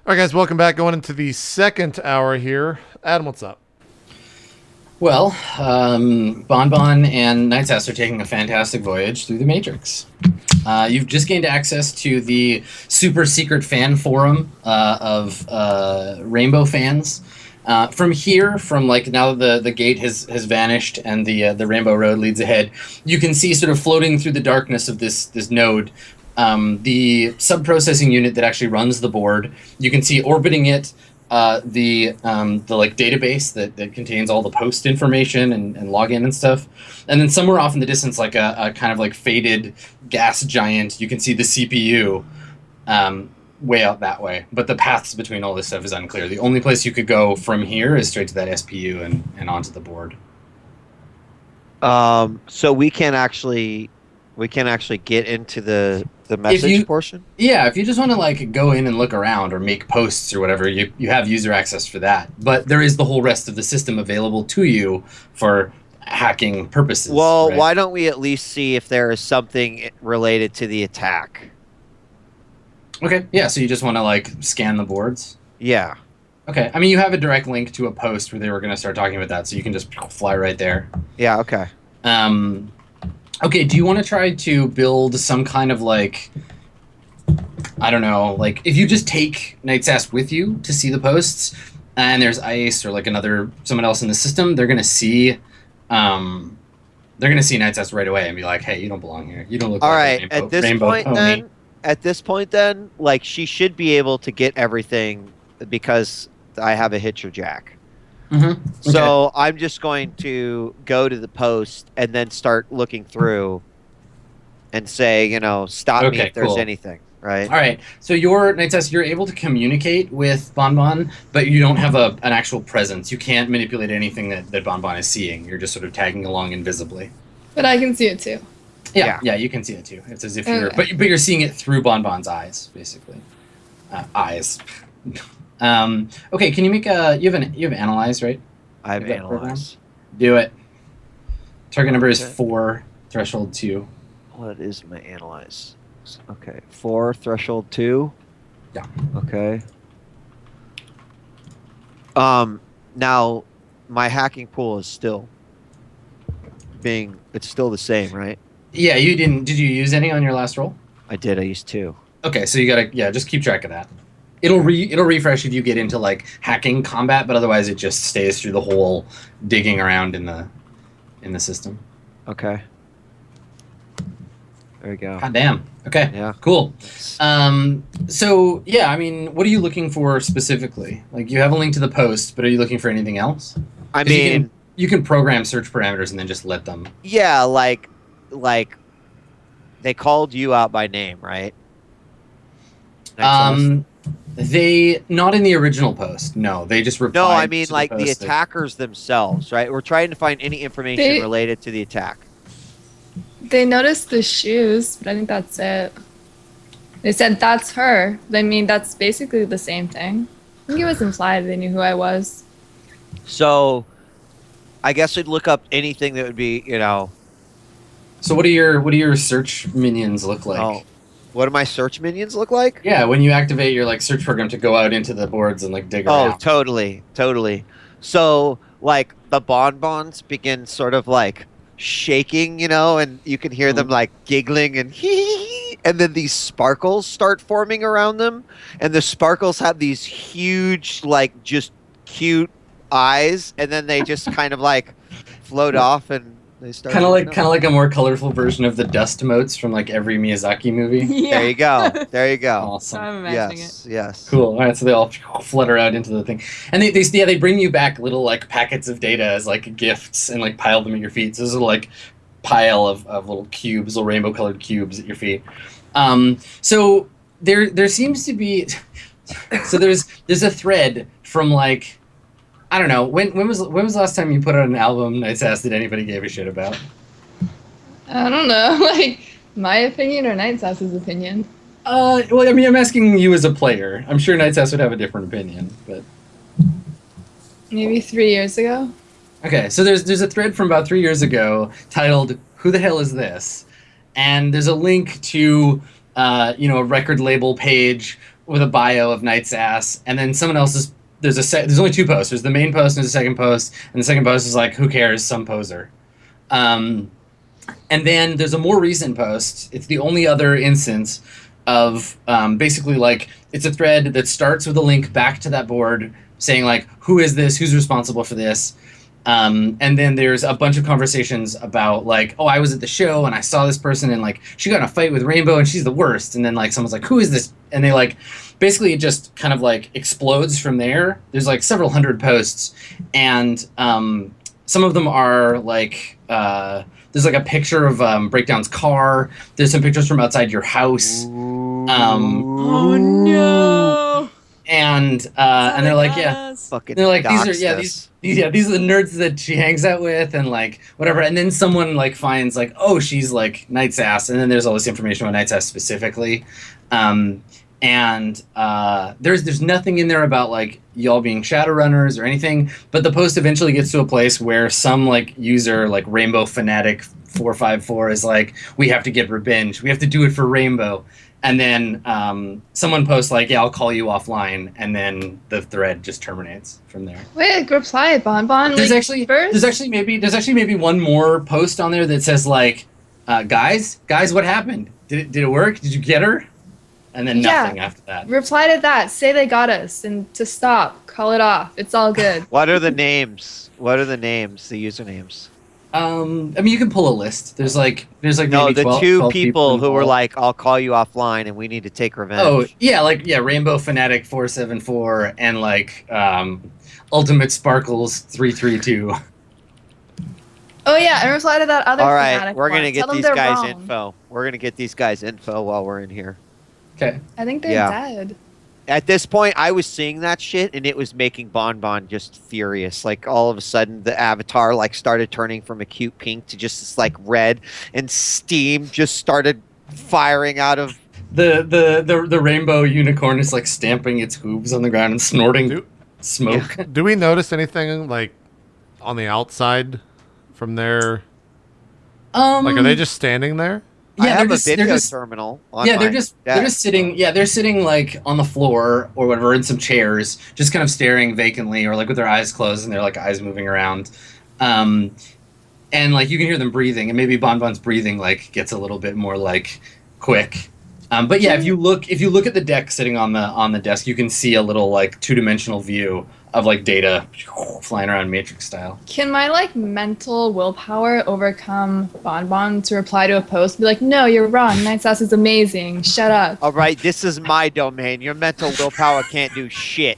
All right, guys, welcome back. Going into the second hour here. Adam, what's up? Well, Bonbon and Nightsass are taking a fantastic voyage through the Matrix. You've just gained access to the super secret fan forum of Rainbow fans. From here, from like now the gate has vanished and the Rainbow Road leads ahead, you can see sort of floating through the darkness of this node, the sub-processing unit that actually runs the board. You can see orbiting it the like database that contains all the post information and login and stuff. And then somewhere off in the distance, like a kind of like faded gas giant, you can see the CPU way out that way. But the paths between all this stuff is unclear. The only place you could go from here is straight to that SPU and onto the board. So we can't actually get into the message portion? Yeah, if you just want to like go in and look around or make posts or whatever, you have user access for that. But there is the whole rest of the system available to you for hacking purposes. Well, right? why don't we at least see if there is something related to the attack? Okay, yeah, so you just want to like scan the boards? Yeah. Okay, I mean, you have a direct link to a post where they were going to start talking about that, so you can just fly right there. Yeah, okay. Okay, do you want to try to build some kind of like, I don't know, like if you just take Nightsass with you to see the posts, and there's Ice or like someone else in the system, they're gonna see Nightsass right away and be like, hey, you don't belong here. You don't look All like right, a at this point then, like she should be able to get everything because I have a hitcher jack. Mm-hmm. Okay. So I'm just going to go to the post and then start looking through and say, stop me if there's anything, right? All right. So Nightsass, you're able to communicate with Bonbon, but you don't have an actual presence. You can't manipulate anything that Bonbon is seeing. You're just sort of tagging along invisibly. But I can see it too. Yeah, you can see it too. It's as if you're, but you're seeing it through Bonbon's eyes, basically. Eyes. Okay, can you make you have analyze, right? I have analyze. Do it. Target number is 4, threshold 2. What is my analyze? Okay, 4, threshold 2. Yeah. Okay. Now my hacking pool is still it's still the same, right? Yeah, you didn't. Did you use any on your last roll? I did. I used 2. Okay, so you gotta just keep track of that. It'll refresh if you get into like hacking combat, but otherwise it just stays through the whole digging around in the system. Okay. There we go. God damn. Okay. Yeah. Cool. So yeah, I mean, what are you looking for specifically? Like, you have a link to the post, but are you looking for anything else? I mean, you can program search parameters and then just let them. Yeah, like they called you out by name, right? They not in the original post. No, they just replied. No, I mean to like the the post attackers themselves, right? We're trying to find any information related to the attack. They noticed the shoes, but I think that's it. They said that's her. I mean, that's basically the same thing. I think it was implied they knew who I was. So, I guess we'd look up anything that would be, So what do your search minions look like? Oh, what do my search minions look like? Yeah, when you activate your like search program to go out into the boards and like dig around. Oh, totally. So, like the bonbons begin sort of like shaking, and you can hear them like giggling and hee, and then these sparkles start forming around them, and the sparkles have these huge, like just cute eyes, and then they just kind of like float off and they start kind of like a more colorful version of the dust motes from like every Miyazaki movie. Yeah. There you go. Awesome. I'm imagining Yes. Cool. All right, so they all flutter out into the thing, and they bring you back little like packets of data as like gifts and like pile them at your feet. So there's a little like pile of little cubes, little rainbow colored cubes at your feet. So there seems to be so there's a thread from like, I don't know, when was the last time you put out an album Nightsass that anybody gave a shit about? I don't know, like my opinion or Nightsass's opinion. Well, I mean, I'm asking you as a player. I'm sure Nightsass would have a different opinion, but Maybe 3 years ago. okay. So there's a thread from about 3 years ago titled "Who the hell is this?" and there's a link to a record label page with a bio of Knight's Ass, and then someone else's. There's only two posts. There's the main post and there's a second post, and the second post is like, who cares, some poser. And then there's a more recent post. It's the only other instance of basically like it's a thread that starts with a link back to that board saying like, who is this? Who's responsible for this? And then there's a bunch of conversations about like, oh, I was at the show and I saw this person and like she got in a fight with Rainbow and she's the worst. And then like someone's like, who is this? And they like basically it just kind of like explodes from there. There's like several hundred posts, and some of them are like there's like a picture of Breakdown's car. There's some pictures from outside your house. Oh no! And they're like, yeah, Fucking they're like, these are dox these us. these are the nerds that she hangs out with, and like whatever. And then someone like finds like, oh, she's like Knight's Ass, and then there's all this information about Knight's Ass specifically. There's nothing in there about like y'all being Shadowrunners or anything, but the post eventually gets to a place where some like user like Rainbow Fanatic 454 is like, we have to get revenge, we have to do it for Rainbow. And then someone posts like, yeah, I'll call you offline, and then the thread just terminates from there. Wait, reply, Bonbon. There's like, actually first? there's actually maybe one more post on there that says like, guys, what happened? Did it work? Did you get her? And then nothing after that. Reply to that. Say they got us, and to stop. Call it off. It's all good. What are the names? What are the names? The usernames? I mean, you can pull a list. There's like No, maybe the 12 two 12 people who were involved. like, "I'll call you offline, and we need to take revenge." Oh yeah, Rainbow Fanatic 474 and like Ultimate Sparkles 332. Oh yeah, and reply to that other. All right, fanatic we're gonna one. get Tell them these they're guys wrong. info. We're gonna get these guys info while we're in here. Okay. I think they're Yeah. dead. At this point, I was seeing that shit, and it was making Bonbon just furious. Like all of a sudden, the avatar like started turning from a cute pink to just this like red, and steam just started firing out of. The rainbow unicorn is like stamping its hooves on the ground and snorting smoke. Do we notice anything like on the outside from there? Like, are they just standing there? I have a they're video just- terminal. On Yeah, my they're just desk. sitting. Yeah, they're sitting like on the floor or whatever in some chairs, just kind of staring vacantly or like with their eyes closed and their like eyes moving around. And like you can hear them breathing, and maybe Bonbon's breathing like gets a little bit more like quick. But yeah, if you look at the deck sitting on the desk, you can see a little like 2-dimensional view of like data flying around Matrix style. Can my like mental willpower overcome Bonbon to reply to a post? Be like, no, you're wrong. Knight's Ass is amazing. Shut up. All right, this is my domain. Your mental willpower can't do shit.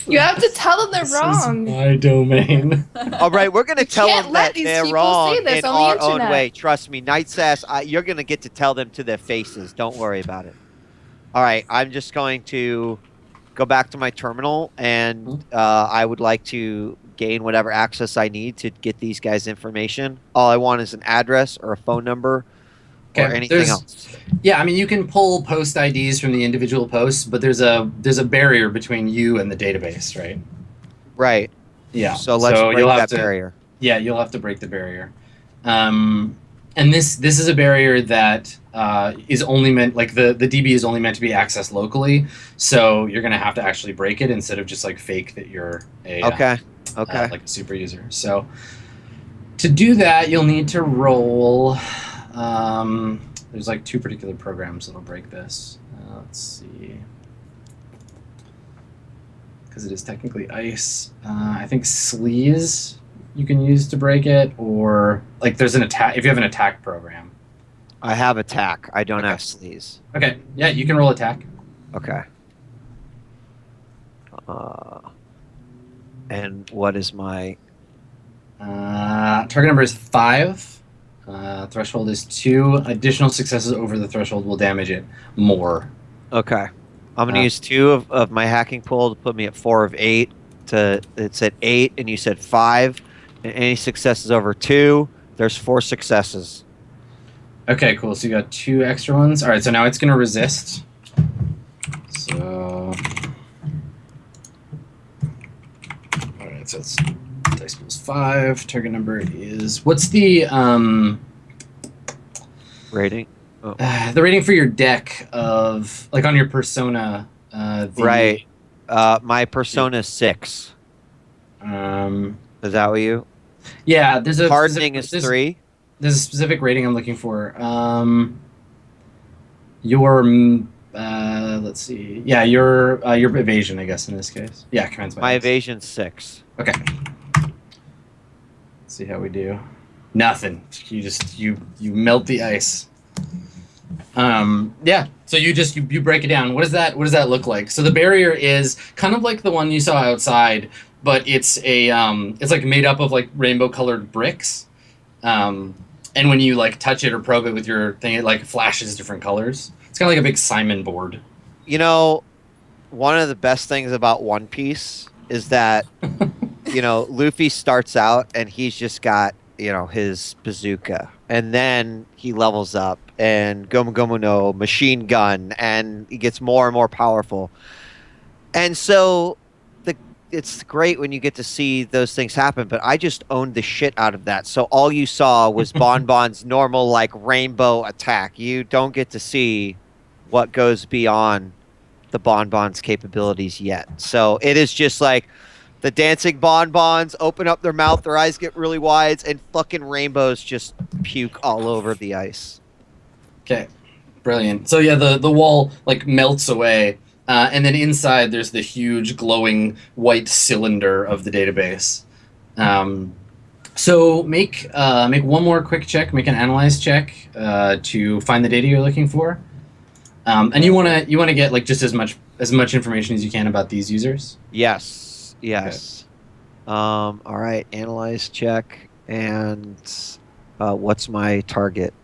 You have to tell them they're This wrong. is my domain. All right, we're gonna tell can't them let that these they're people wrong say this in on the our own internet. way. Trust me, Knight's Ass. You're gonna get to tell them to their faces. Don't worry about it. All right, I'm just going to go back to my terminal, and I would like to gain whatever access I need to get these guys information. All I want is an address or a phone number or Okay, anything there's- else. Yeah, I mean you can pull post IDs from the individual posts, but there's a barrier between you and the database, right? Right. Yeah. So let's break you'll have that to, barrier. Yeah, you'll have to break the barrier. And this is a barrier that is only meant, like the DB is only meant to be accessed locally. So you're gonna have to actually break it instead of just like fake that you're a Okay. like a super user. So to do that, you'll need to roll. There's like 2 particular programs that'll break this. Let's see. Because it is technically ice. I think sleaze you can use to break it, or like there's an attack. If you have an attack program. I have attack. I don't Okay. have sleaze. Okay, yeah, you can roll attack. Okay. And what is my... Target number is 5. Threshold is 2. Additional successes over the threshold will damage it more. Okay. I'm going to use 2 of my hacking pool to put me at 4 of 8. It said 8, and you said 5. And any successes over 2, there's 4 successes. Okay, cool. So you got 2 extra ones. All right, so now it's going to resist. So, all right, so it's dice pool's 5. Target number is, what's the Rating? The rating for your deck of like on your persona. Right. My persona 6. Is that what you? Yeah, there's a Hardening is 3. There's a specific rating I'm looking for. Your let's see. Yeah, your evasion, I guess in this case. Yeah, commands My evasion 6. Okay. Let's see how we do. Nothing. You melt the ice. Yeah. So you break it down. What does that look like? So the barrier is kind of like the one you saw outside, but it's it's like made up of like rainbow colored bricks. And when you like touch it or probe it with your thing, it like flashes different colors. It's kind of like a big Simon board. You know, one of the best things about One Piece is that, Luffy starts out and he's just got, his bazooka. And then he levels up and Gomu Gomu no machine gun and he gets more and more powerful. And so it's great when you get to see those things happen, but I just owned the shit out of that. So all you saw was Bon Bon's normal like rainbow attack. You don't get to see what goes beyond the Bon Bon's capabilities yet. So it is just like the dancing Bon Bons open up their mouth, their eyes get really wide, and fucking rainbows just puke all over the ice. Okay, brilliant. So yeah, the wall like melts away. And then inside, there's the huge glowing white cylinder of the database. So make one more quick check. Make an analyze check to find the data you're looking for. And you wanna get like just as much information as you can about these users. Yes. Okay. All right. Analyze check and what's my target?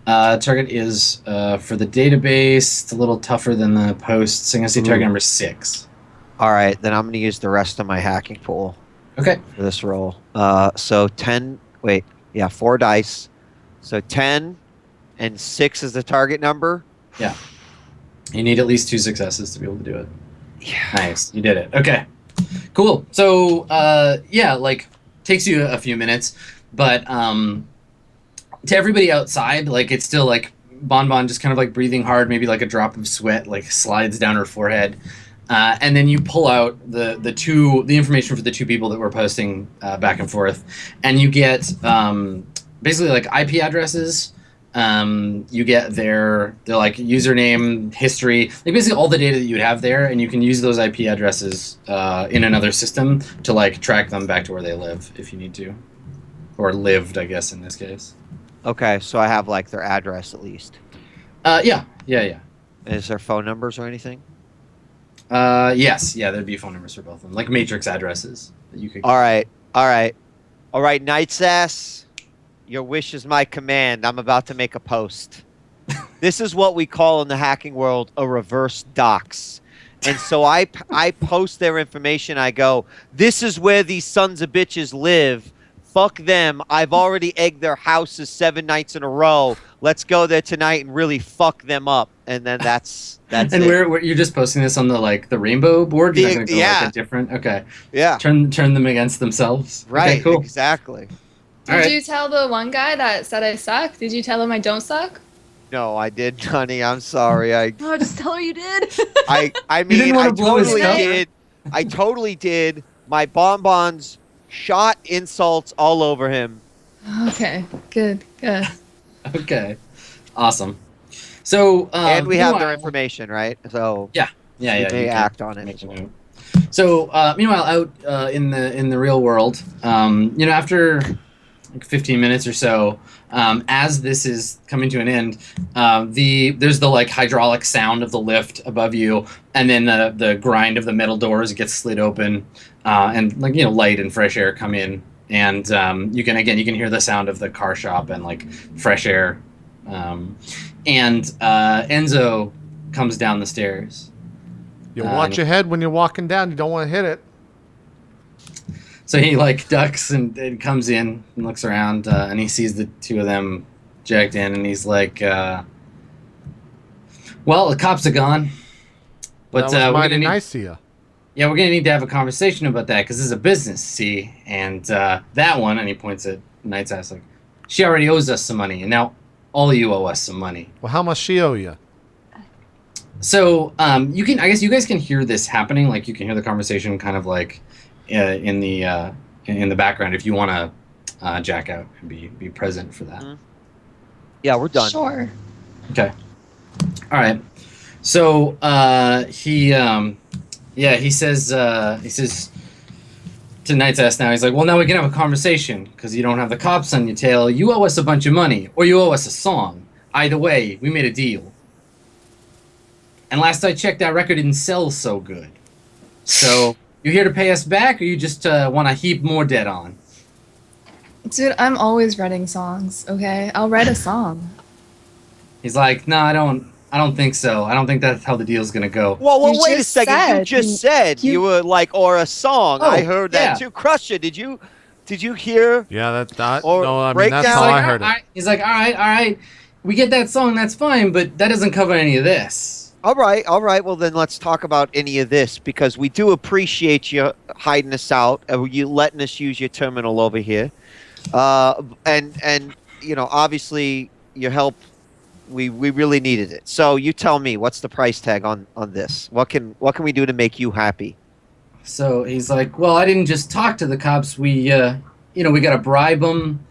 Target is for the database. It's a little tougher than the posts. I'm going to say target number 6. All right, then I'm going to use the rest of my hacking pool. Okay. For this roll. So 10. Wait, yeah, 4 dice. So 10 and 6 is the target number. Yeah. You need at least 2 successes to be able to do it. Yeah. Nice. You did it. Okay. Cool. So yeah, like takes you a few minutes, but to everybody outside, like it's still like Bon Bon just kind of like breathing hard, maybe like a drop of sweat like slides down her forehead, and then you pull out the information for the 2 people that were posting back and forth, and you get basically like IP addresses. You get their like username, history, like basically all the data that you would have there, and you can use those IP addresses in another system to like track them back to where they live if you need to, or lived, I guess in this case. Okay, so I have like their address at least. Yeah. Is there phone numbers or anything? Yes, yeah, there'd be phone numbers for both of them, like matrix addresses that you could. All right, Knight's ass. Your wish is my command. I'm about to make a post. This is what we call in the hacking world a reverse dox. And so I post their information. I go, this is where these sons of bitches live. Fuck them. I've already egged their houses 7 nights in a row. Let's go there tonight and really fuck them up. And then that's and it. where you're just posting this on the like the rainbow board? You're not gonna go yeah. like a different. Okay. Yeah. Turn them against themselves. Right. Okay, cool. Exactly. Did you tell the one guy that said I suck? Did you tell him I don't suck? No, I did, honey. I'm sorry. Oh, just tell her you did. I mean, didn't want to blow his totally cover? did. I totally did. My bonbons shot insults all over him. Okay, good. Okay, awesome. So and we have their information, right? So yeah. They act on it. Make a note. So meanwhile, out in the real world, after like 15 minutes or so, as this is coming to an end, there's the like hydraulic sound of the lift above you, and then the grind of the metal doors. It gets slid open, and like light and fresh air come in, and you can hear the sound of the car shop and like fresh air, and Enzo comes down the stairs. You watch your head when you're walking down. You don't want to hit it. So he like ducks and comes in and looks around, and he sees the 2 of them jacked in, and he's like, "Well, the cops are gone, but that was mighty nice of you." Yeah, we're gonna need to have a conversation about that because this is a business, see? And that one, and he points at Knight's ass, like, she already owes us some money, and now all of you owe us some money. Well, how much she owe you? So you can, I guess you guys can hear this happening. Like you can hear the conversation kind of like in the background. If you want to jack out and be present for that. Yeah, we're done. Sure. Okay. All right. So he says to Knight's Ass now. He's like, well, now we can have a conversation because you don't have the cops on your tail. You owe us a bunch of money, or you owe us a song. Either way, we made a deal. And last I checked, that record didn't sell so good. So, you here to pay us back, or you just want to heap more debt on? Dude, I'm always writing songs, okay? I'll write a song. He's like, no, I don't think so. I don't think that's how the deal's gonna go. Well, You wait a just second. You said- just said you were like, or a song. Oh, I heard yeah. that too. Crusher, did you hear? Yeah, that Or no, I mean breakdown. that's He's how like, I heard it. He's like, all right. We get that song, that's fine, but that doesn't cover any of this. All right. Well, then let's talk about any of this because we do appreciate you hiding us out. You letting us use your terminal over here, and you know, obviously your help. We really needed it. So you tell me, what's the price tag on this? What can we do to make you happy? So he's like, well, I didn't just talk to the cops. We got to bribe them,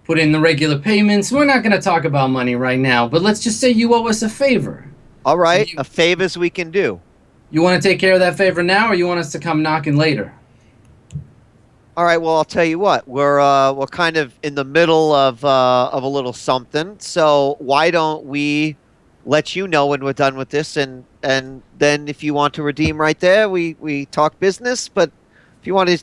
put in the regular payments. We're not going to talk about money right now, but let's just say you owe us a favor. All right, You- a favors we can do. You want to take care of that favor now, or you want us to come knocking later? All right. Well, I'll tell you what. We're kind of in the middle of a little something. So why don't we let you know when we're done with this, and then if you want to redeem right there, we talk business. But if you want to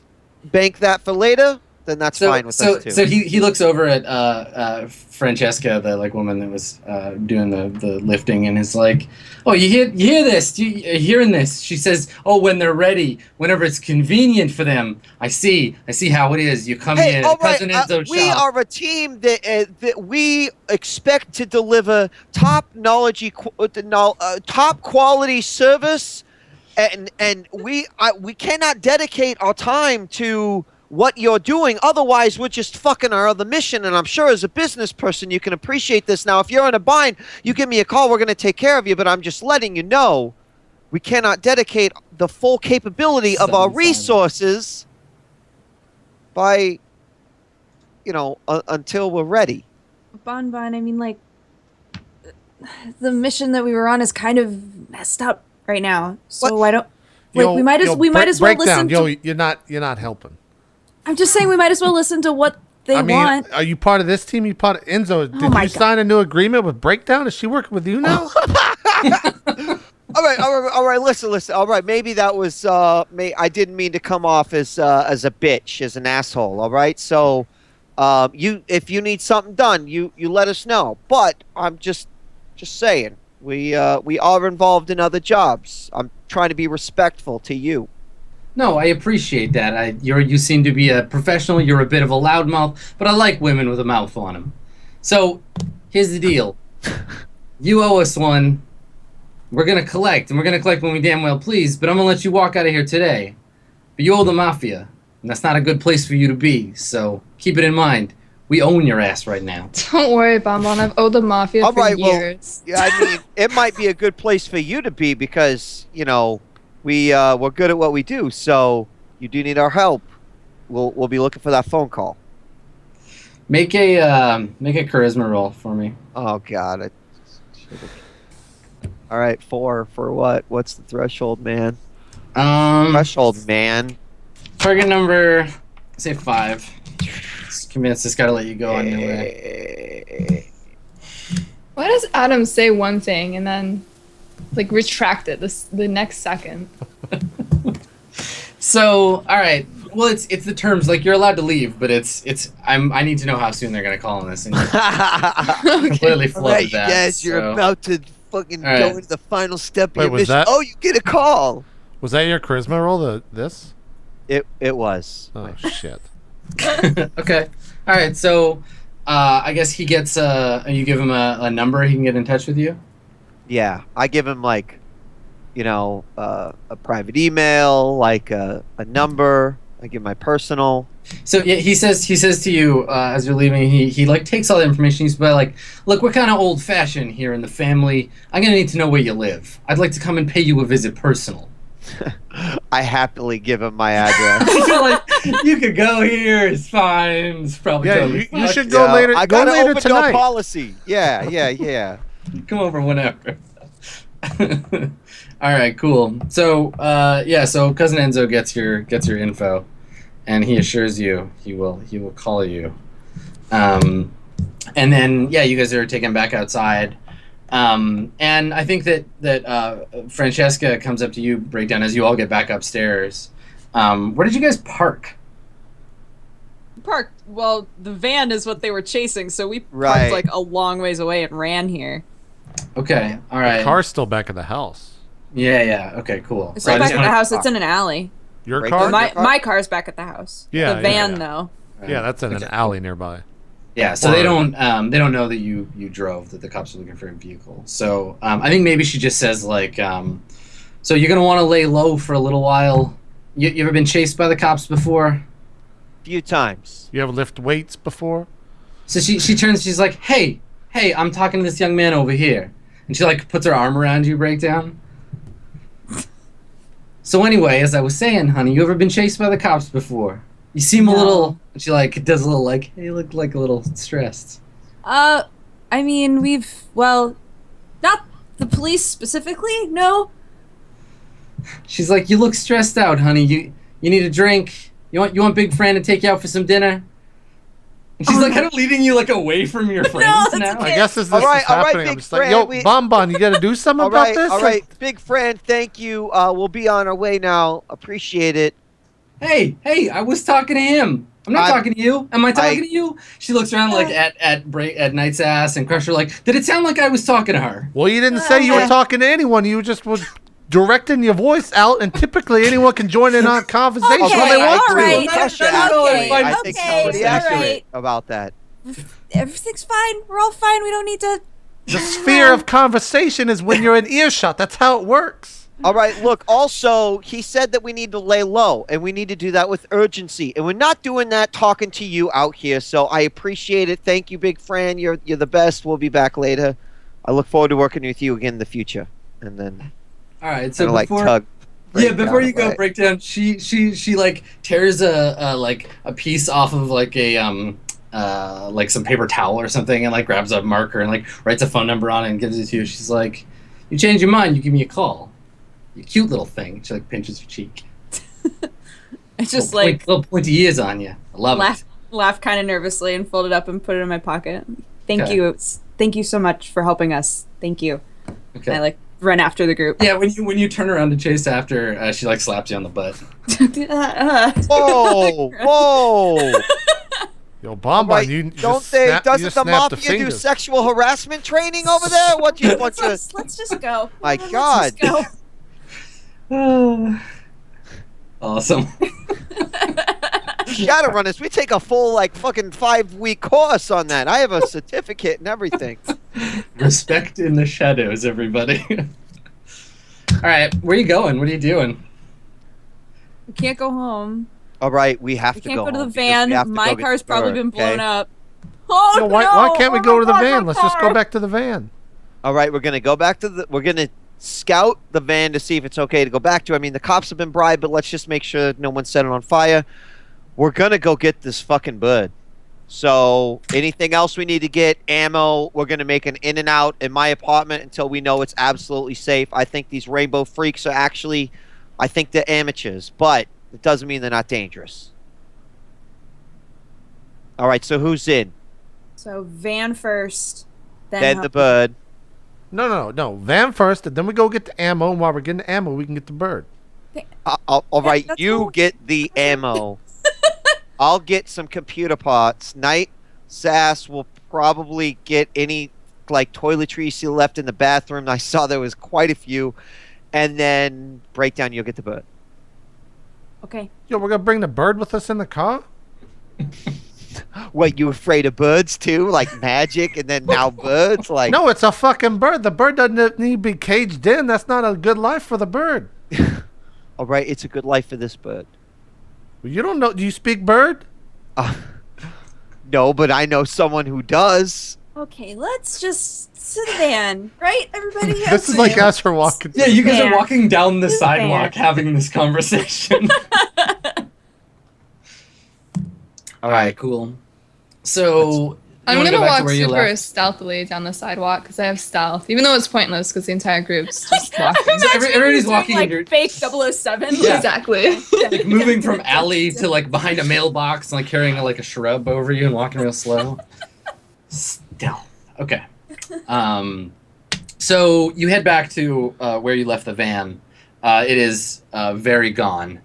bank that for later, then that's fine with us too. So he looks over at Francesca, the like woman that was doing the lifting, and is like, "Oh, you hear this? You hearing this?" She says, "Oh, when they're ready, whenever it's convenient for them." I see how it is. You come Hey, in, all right. Cousin Enzo's We shop. are a team that we expect to deliver top quality service, and we cannot dedicate our time to what you're doing. Otherwise, we're just fucking our other mission. And I'm sure as a business person, you can appreciate this. Now, if you're in a bind, you give me a call. We're going to take care of you. But I'm just letting you know, we cannot dedicate the full capability of our Simon. resources by, until we're ready. Bon, I mean, like, the mission that we were on is kind of messed up right now. So What? why don't we might as well listen to. You're not helping. I'm just saying we might as well listen to what they I mean, want. are you part of this team? You part of Enzo? Did my you God. sign a new agreement with Breakdown? Is she working with you now? All right. Listen. All right, maybe that was. I didn't mean to come off as a bitch, as an asshole. All right, so, if you need something done, you let us know. But I'm just saying, we are involved in other jobs. I'm trying to be respectful to you. No, I appreciate that. You seem to be a professional. You're a bit of a loudmouth, but I like women with a mouth on them. So, here's the deal. You owe us one. We're gonna collect, and we're gonna collect when we damn well please. But I'm gonna let you walk out of here today. But you owe the mafia, and that's not a good place for you to be. So keep it in mind. We own your ass right now. Don't worry, Bonbon. I've owed the mafia All for right, well, years. Yeah, I mean, it might be a good place for you to be because we're good at what we do. So you do need our help. We'll be looking for that phone call. Make a charisma roll for me. Oh God. All right, 4 for what? What's the threshold, man? Threshold, man. Target number, say 5. Just convinced this gotta let you go on your way. Why does Adam say one thing and then like retract it the next second? So, all right. Well, it's the terms. Like, you're allowed to leave, but I need to know how soon they're gonna call on this, and you completely All right, flooded you that. guys, you're so- about to fucking All right. go into the final step of Wait, your was mission. that- Oh, you get a call. Was that your charisma roll? This? It was. Oh shit. Okay. All right. So, I guess he gets. You give him a number. He can get in touch with you. Yeah, I give him like, a private email, like a number, I give my personal. So yeah, he says to you as you're leaving. He like takes all the information. He's like, look, we're kind of old fashioned here in the family. I'm gonna need to know where you live. I'd like to come and pay you a visit personal. I happily give him my address. You're like, you could go here. It's fine. It's probably Yeah, totally you fucked. should go later. I Go got an later open door tonight. policy. Yeah. Come over whenever. All right, cool. So so Cousin Enzo gets your info, and he assures you he will call you. And then you guys are taken back outside. And I think that Francesca comes up to you, Breakdown, as you all get back upstairs. Where did you guys park? Parked. Well, the van is what they were chasing, so we Right. parked like a long ways away and ran here. Okay, all right. The car's still back at the house. Yeah. Okay, cool. It's So I not back just at the wanted- house. It's in an alley. Your Right car? there. My car's back at the house. Yeah, The yeah, van yeah. though. Yeah, that's in an alley nearby. Yeah, so they don't know that you drove, that the cops are looking for a vehicle. So I think maybe she just says like, so you're gonna want to lay low for a little while. You ever been chased by the cops before? Few times. You ever lift weights before? So she turns, she's like, hey, I'm talking to this young man over here, and she like puts her arm around you, Breakdown. So anyway, as I was saying, honey, you ever been chased by the cops before? You seem a No. little. She like does a little like, hey, you look like a little stressed. I mean, not the police specifically, no. She's like, you look stressed out, honey. You need a drink. You want Big Fran to take you out for some dinner? And she's like kind of leading you like away from your friends that's now. okay. I guess as this All right, is happening, I'm Big just like, Fran, yo, we- Bonbon, you got to do something All about right, this? all right. Big friend, thank you. We'll be on our way now. Appreciate it. Hey, I was talking to him. I'm not talking to you. Am I talking to you? She looks around like at Knight's ass and Crusher like, did it sound like I was talking to her? Well, you didn't say you were talking to anyone. You just were directing your voice out, and typically anyone can join in on conversation when they want all to. right. Crusher, Okay, I think okay, pretty all accurate right. about that. Everything's fine. We're all fine. We don't need to. The sphere of conversation is when you're in earshot. That's how it works. All right, look, also, he said that we need to lay low, and we need to do that with urgency. And we're not doing that talking to you out here, so I appreciate it. Thank you, Big Fran. You're the best. We'll be back later. I look forward to working with you again in the future. And then, All right, so like, before tug. before you go away. Breakdown, she like tears a piece off of like a like some paper towel or something and like grabs a marker and like writes a phone number on it and gives it to you. She's like, you change your mind, you give me a call. You cute little thing. She like pinches your cheek. I just little pointy ears on you. I love laugh kind of nervously and fold it up and put it in my pocket. Thank Okay. you. Thank you so much for helping us. Thank you. it. Okay. And I like run after the group. Yeah, when you turn around to chase after, she like slaps you on the butt. Whoa! Yo, Bonbon, Right, you don't just they? snap, you Doesn't just the snapped the mafia do fingers. sexual harassment training over there? What you bunch of? Let's just go. My Let's God. just go. Awesome. Shadowrunners, we take a full like fucking 5-week course on that. I have a certificate and everything. Respect in the shadows, everybody. All right, where are you going? What are you doing? We can't go home. All right, we have We to can't go to the home because we have van. to My go get car's the probably bird, been blown okay? up. Oh No, why can't we Oh go my to the God, van? my Let's just go car! back to the van. All right, we're gonna go back to the. We're gonna scout the van to see if it's okay to go back to. I mean, the cops have been bribed, but let's just make sure no one set it on fire. We're gonna go get this fucking bird. So anything else we need to get, ammo, we're gonna make an in and out in my apartment until we know it's absolutely safe. I think these rainbow freaks are actually, I think they're amateurs, but it doesn't mean they're not dangerous. All right, so who's in? So van first, Then the bird. No. Van first, and then we go get the ammo. And while we're getting the ammo, we can get the bird. All right, that's you all. get the ammo. I'll get some computer parts. Night Sass will probably get any like toiletries you left in the bathroom. I saw there was quite a few. And then Breakdown, you'll get the bird. Okay. Yo, we're gonna bring the bird with us in the car. What, you afraid of birds too? Like magic and then now birds? Like No, it's a fucking bird. The bird doesn't need to be caged in. That's not a good life for the bird. all right, it's a good life for this bird. You don't know. Do you speak bird? No, but I know someone who does. Okay, let's just to the van, right, everybody? This is like as we're walking. Yeah, you guys are Van. walking down the This sidewalk van. having this conversation. All right, cool. So I'm you wanna gonna go back to walk where you super left? stealthily down the sidewalk because I have stealth, even though it's pointless because the entire group's just walking. So everybody's Doing, walking like in your fake 007. Yeah. Exactly. like moving from alley to like behind a mailbox and like carrying like a shrub over you and walking real slow. Stealth. Okay. So you head back to where you left the van. It is very gone.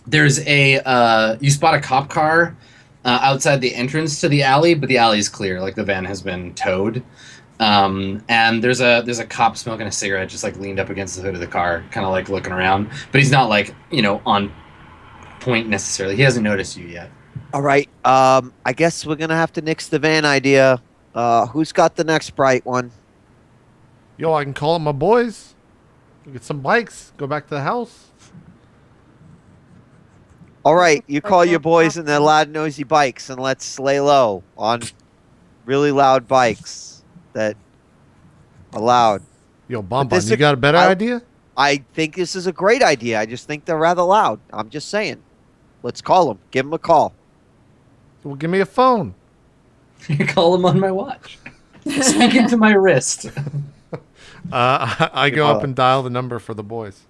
There's a you spot a cop car outside the entrance to the alley, but the alley is clear. Like the van has been towed. And there's a cop smoking a cigarette, just like leaned up against the hood of the car, kind of like looking around. But he's not like on point necessarily. He hasn't noticed you yet. All right. I guess we're gonna have to nix the van idea. Who's got the next bright one? Yo, I can call up my boys. Get some bikes. Go back to the house. All right, you call your boys in their loud, noisy bikes, and let's lay low on really loud bikes that are loud. Yo, Bonbon, this you is- got a better idea? I think this is a great idea. I just think they're rather loud. I'm just saying. Let's call them. Give them a call. Well, give me a phone. You call him on my watch. Speak into my wrist. I go up and dial the number for the boys.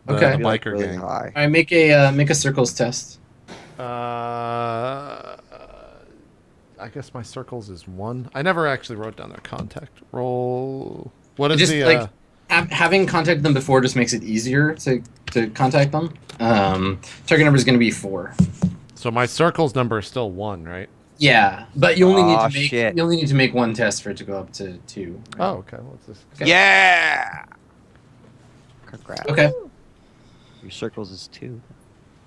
Okay. The Be, like, biker really gang. high. All right, make a circles test. I guess my circles is 1. I never actually wrote down their contact. Roll. What is Just the? like having contacted them before just makes it easier to contact them. Target number is going to be 4. So my circles number is still 1, right? Yeah, but you only need Aw, to make shit. you only need to make 1 test for it to go up to 2. Oh, okay. What's this? Okay. Yeah. Congrats. Okay. Your circles is 2.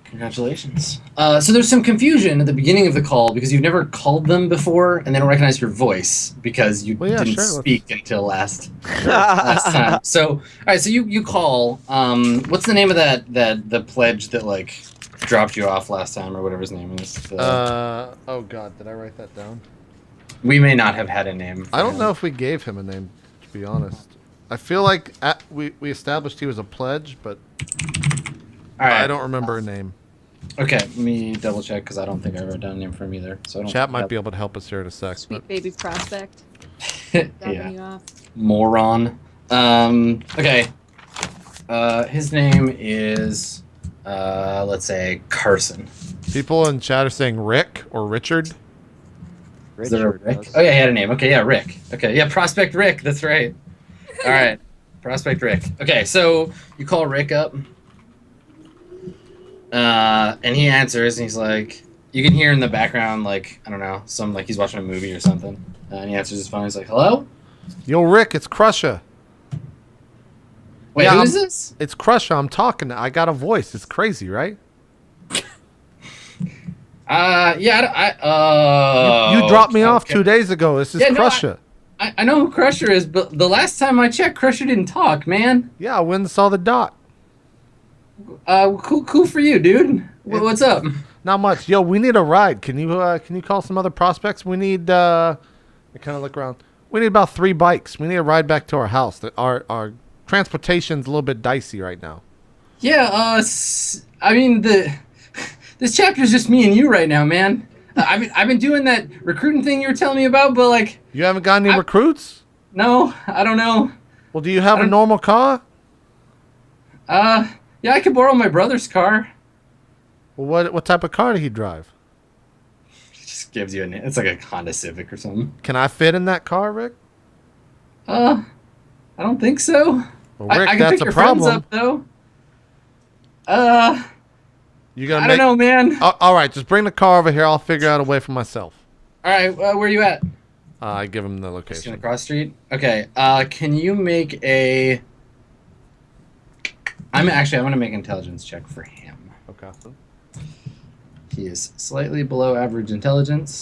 Congratulations. So there's some confusion at the beginning of the call because you've never called them before and they don't recognize your voice because you Well, yeah, didn't sure, let's- speak until last time. So all right, so you call. What's the name of the pledge that like dropped you off last time or whatever his name is? Oh God, did I write that down? We may not have had a name. For I don't him. know if we gave him a name, to be honest. I feel like we established he was a pledge, but All right. I don't remember a name. Okay, let me double check because I don't think I wrote down a name for him either. So I don't Chat might have- be able to help us here in a sec. Sweet But baby prospect. Dropping yeah. you off. Moron. Okay. His name is, let's say Carson. people in chat are saying Rick or Richard. Is there a Richard Rick? does. Oh yeah, he had a name. Okay, yeah, Rick. Okay, yeah, Prospect Rick. That's right. All right, Prospect Rick. Okay, so you call Rick up, and he answers, and he's like, you can hear in the background, like I don't know, some like he's watching a movie or something, and he answers his phone. He's like, "Hello? Yo, Rick, it's Crusher. Wait, Yeah, who I'm- is this?" It's Crusher. I'm talking. I got a voice. It's crazy, right? Yeah, You dropped me off okay. 2 days ago. This is Yeah, no, Crusher. I know who Crusher is, but the last time I checked, Crusher didn't talk, man. Yeah, I went and saw the dot. Cool for you, dude. What's up? Not much. Yo, we need a ride. Can you call some other prospects? We need. I kind of look around. We need about 3 bikes. We need a ride back to our house. Our transportation's a little bit dicey right now. Yeah, I mean this chapter's just me and you right now, man. I've been doing that recruiting thing you were telling me about, but like, You haven't got any recruits? no, I don't know. Well, do you have I a don't- normal car? Yeah, I could borrow my brother's car. Well, what type of car did he drive? It just gives you it's like a Honda Civic or something. Can I fit in that car, Rick? I don't think so. Well, I Rick, can that's pick a your friends problem. up though. You gotta I make. don't know, man. All right, just bring the car over here. I'll figure out a way for myself. All right, where are you at? I give him the Just in the location. cross street. Okay. Can you make a? I'm gonna make an intelligence check for him. Okay. He is slightly below average intelligence,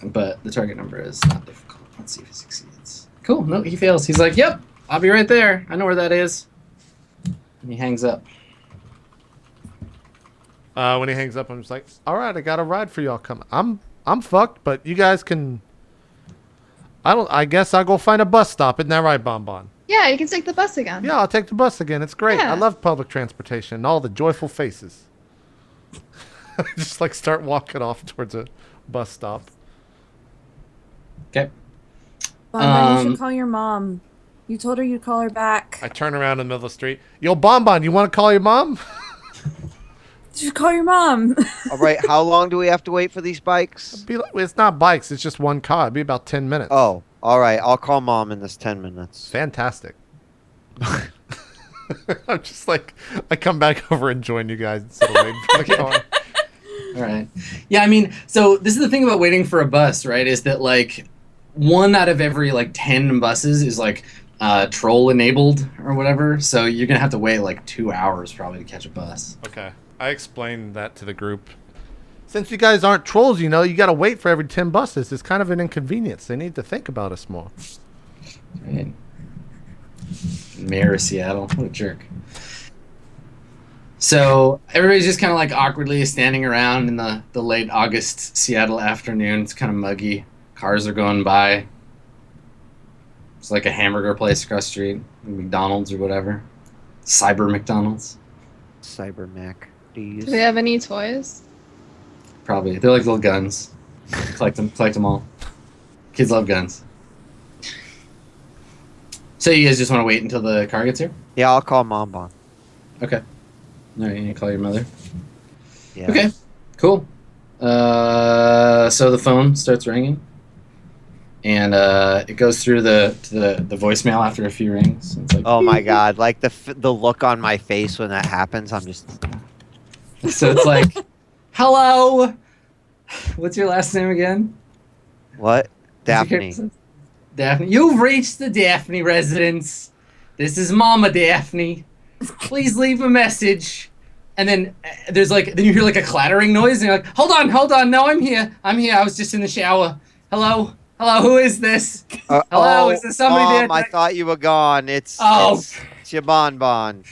but the target number is not difficult. Let's see if he succeeds. Cool. No, he fails. He's like, "Yep, I'll be right there. I know where that is." He hangs up. When he hangs up, I'm just like, all right, I got a ride for y'all coming. I'm fucked, but you guys can. I guess I'll go find a bus stop. Isn't that right, Bonbon? Yeah, you can take the bus again. Yeah, I'll take the bus again. It's great. Yeah. I love public transportation and all the joyful faces. Just like start walking off towards a bus stop. Okay. Bonbon, you should call your mom. You told her you'd call her back. I turn around in the middle of the street. Yo, Bonbon, you want to call your mom? You should call your mom. All right, how long do we have to wait for these bikes? It's not bikes. It's just one car. It'd be about 10 minutes. Oh, all right. I'll call mom in this 10 minutes. Fantastic. I'm just like, I come back over and join you guys instead of waiting for the car. All right. Yeah, I mean, so this is the thing about waiting for a bus, right? Is that like 1 out of every like 10 buses is like troll enabled or whatever. So you're gonna have to wait like 2 hours probably to catch a bus. Okay. I explained that to the group. Since you guys aren't trolls, you know, you got to wait for every 10 buses. It's kind of an inconvenience. They need to think about us more. Right. Mayor of Seattle. What a jerk. So everybody's just kind of like awkwardly standing around in the late August Seattle afternoon. It's kind of muggy. Cars are going by. It's like a hamburger place across the street. McDonald's or whatever. Cyber McDonald's. Cyber Mac. Do they have any toys? Probably. They're like little guns. Collect them all. Kids love guns. So you guys just want to wait until the car gets here? Yeah, I'll call mom on. Okay. All right, you call your mother. Yeah. Okay, cool. So the phone starts ringing, and it goes through the voicemail after a few rings. It's like, Oh my god, like the look on my face when that happens, I'm just so it's like, hello. What's your last name again? what? Daphne. Daphne. You've reached the Daphne residence. This is Mama Daphne. Please leave a message. And then then you hear like a clattering noise, and you're like, hold on. No, I'm here. I was just in the shower. Hello, who is this? Hello, is there somebody Mom, there? I thought you were gone. It's Oh. your bonbon.